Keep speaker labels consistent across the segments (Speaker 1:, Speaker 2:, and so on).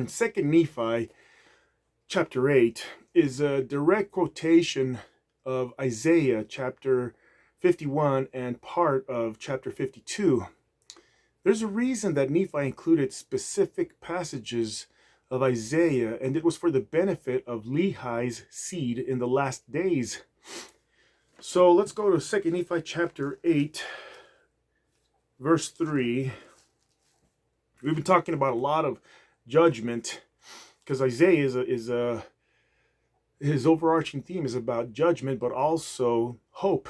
Speaker 1: Second Nephi chapter 8 is a direct quotation of Isaiah chapter 51 and part of chapter 52. There's a reason that Nephi included specific passages of Isaiah, and it was for the benefit of Lehi's seed in the last days. So let's go to 2 Nephi chapter 8, verse 3. We've been talking about a lot of judgment because Isaiah his overarching theme is about judgment, but also hope.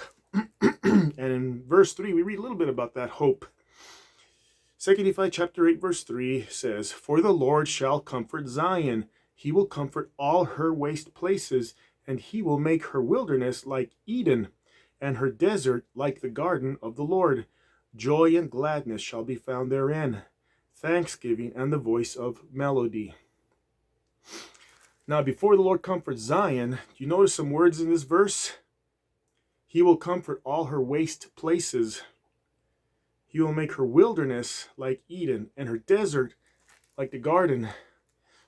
Speaker 1: And in verse 3, we read a little bit about that hope. 2 Nephi chapter 8, verse 3 says, "For the Lord shall comfort Zion. He will comfort all her waste places, and he will make her wilderness like Eden, and her desert like the garden of the Lord. Joy and gladness shall be found therein, thanksgiving and the voice of melody." Now, before the Lord comforts Zion, do you notice some words in this verse? He will comfort all her waste places. He will make her wilderness like Eden, and her desert like the garden.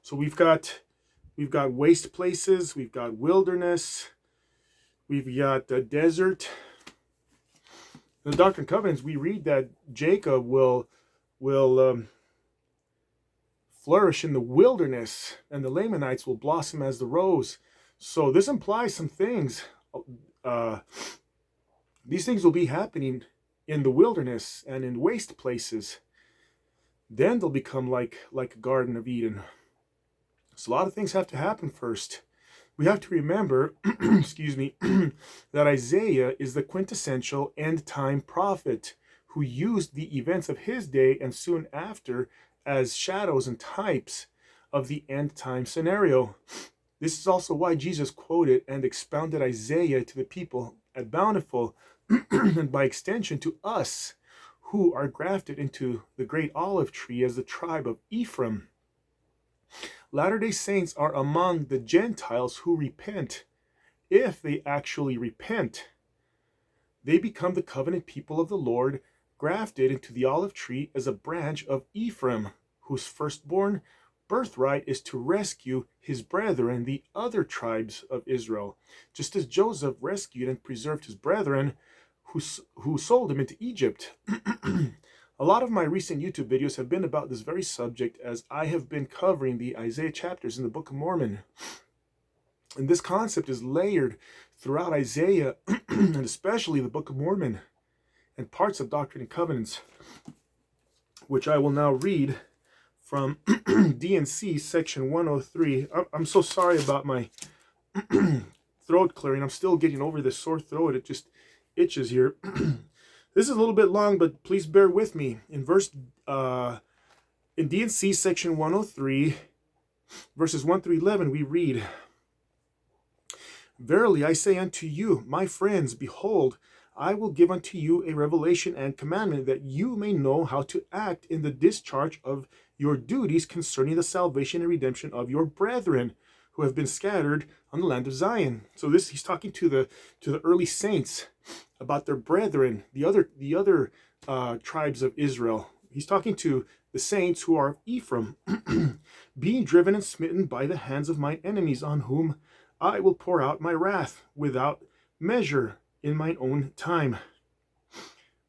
Speaker 1: So we've got waste places, we've got wilderness, we've got the desert. In the Doctrine and Covenants, we read that Jacob will flourish in the wilderness, and the Lamanites will blossom as the rose. So this implies some things. These things will be happening in the wilderness and in waste places. Then they'll become like a Garden of Eden. So a lot of things have to happen first. We have to remember, excuse me, that Isaiah is the quintessential end-time prophet who used the events of his day and soon after as shadows and types of the end-time scenario. This is also why Jesus quoted and expounded Isaiah to the people at Bountiful, and by extension to us who are grafted into the great olive tree as the tribe of Ephraim. Latter-day Saints are among the Gentiles who repent. If they actually repent, they become the covenant people of the Lord, grafted into the olive tree as a branch of Ephraim, whose firstborn birthright is to rescue his brethren, the other tribes of Israel, just as Joseph rescued and preserved his brethren who sold him into Egypt. A lot of my recent YouTube videos have been about this very subject, as I have been covering the Isaiah chapters in the Book of Mormon. And this concept is layered throughout Isaiah, and especially the Book of Mormon, and parts of Doctrine and Covenants, which I will now read from D&C section 103. I'm so sorry about my throat clearing. I'm still getting over this sore throat. It just itches here. This is a little bit long, but please bear with me. In D&C section 103, verses 1 through 11, we read, "Verily I say unto you, my friends, behold, I will give unto you a revelation and commandment, that you may know how to act in the discharge of your duties concerning the salvation and redemption of your brethren who have been scattered on the land of Zion." So he's talking to the early saints about their brethren, the other tribes of Israel. He's talking to the saints who are of Ephraim, "being driven and smitten by the hands of mine enemies, on whom I will pour out my wrath without measure in mine own time.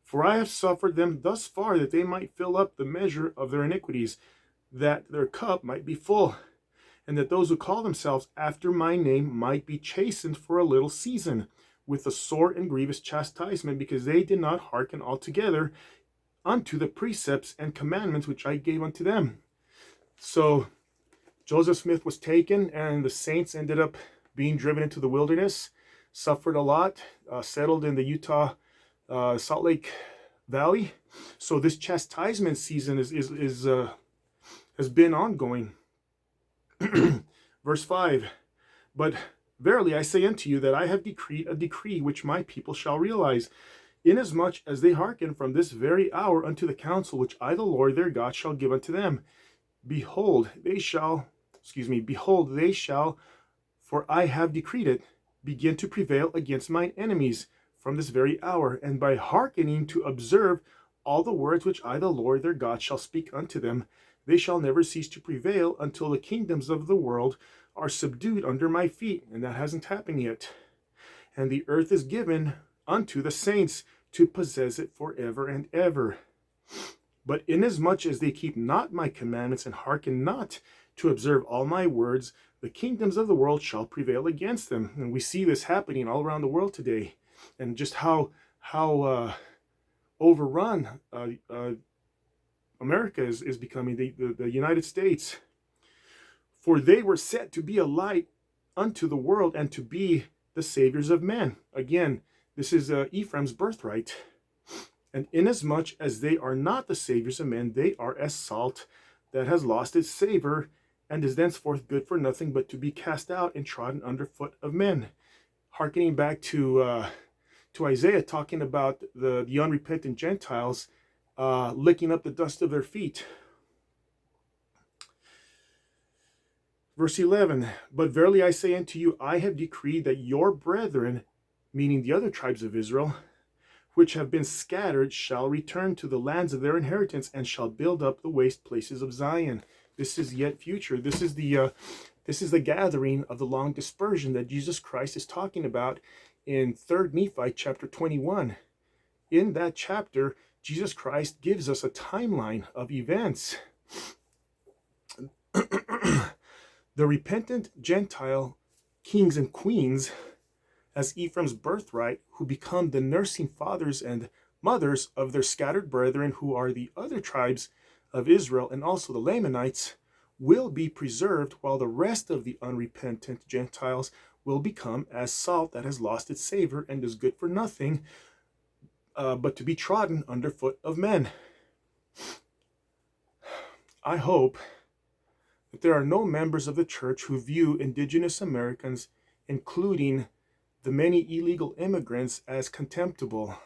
Speaker 1: For I have suffered them thus far, that they might fill up the measure of their iniquities, that their cup might be full, and that those who call themselves after my name might be chastened for a little season, with a sore and grievous chastisement, because they did not hearken altogether unto the precepts and commandments which I gave unto them." So Joseph Smith was taken, and the saints ended up being driven into the wilderness, suffered a lot, settled in the Utah Salt Lake Valley. So this chastisement season has been ongoing. Verse 5, "But verily I say unto you, that I have decreed a decree which my people shall realize, inasmuch as they hearken from this very hour unto the counsel which I the Lord their God shall give unto them. Behold, they shall, for I have decreed it, begin to prevail against mine enemies from this very hour, and by hearkening to observe all the words which I the Lord their God shall speak unto them, They shall never cease to prevail until the kingdoms of the world are subdued under my feet. And that hasn't happened yet. And the earth is given unto the saints to possess it forever and ever. But inasmuch as they keep not my commandments and hearken not to observe all my words, the kingdoms of the world shall prevail against them. And we see this happening all around the world today. And just how overrun America is becoming, the United States. For they were set to be a light unto the world and to be the saviors of men. Again, this is Ephraim's birthright. And inasmuch as they are not the saviors of men, they are as salt that has lost its savor and is thenceforth good for nothing but to be cast out and trodden under foot of men. Hearkening back to Isaiah, talking about the unrepentant Gentiles licking up the dust of their feet. Verse 11, but verily I say unto you, I have decreed that your brethren, meaning the other tribes of Israel, which have been scattered, shall return to the lands of their inheritance and shall build up the waste places of Zion. This is yet future. This is the gathering of the long dispersion that Jesus Christ is talking about in 3 Nephi chapter 21. In that chapter, Jesus Christ gives us a timeline of events. The repentant Gentile kings and queens as Ephraim's birthright, who become the nursing fathers and mothers of their scattered brethren, who are the other tribes of Israel and also the Lamanites, will be preserved, while the rest of the unrepentant Gentiles will become as salt that has lost its savor and is good for nothing, but to be trodden underfoot of men. I hope that there are no members of the church who view indigenous Americans, including the many illegal immigrants, as contemptible,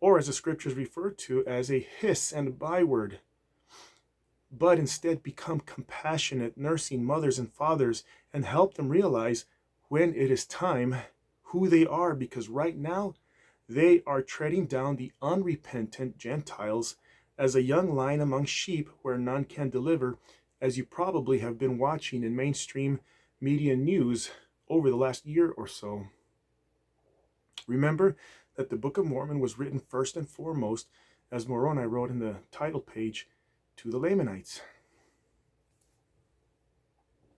Speaker 1: or as the scriptures refer to as a hiss and byword, but instead become compassionate, nursing mothers and fathers and help them realize when it is time who they are, because right now they are treading down the unrepentant Gentiles as a young lion among sheep where none can deliver, as you probably have been watching in mainstream media news over the last year or so. Remember that the Book of Mormon was written first and foremost, as Moroni wrote in the title page, to the Lamanites.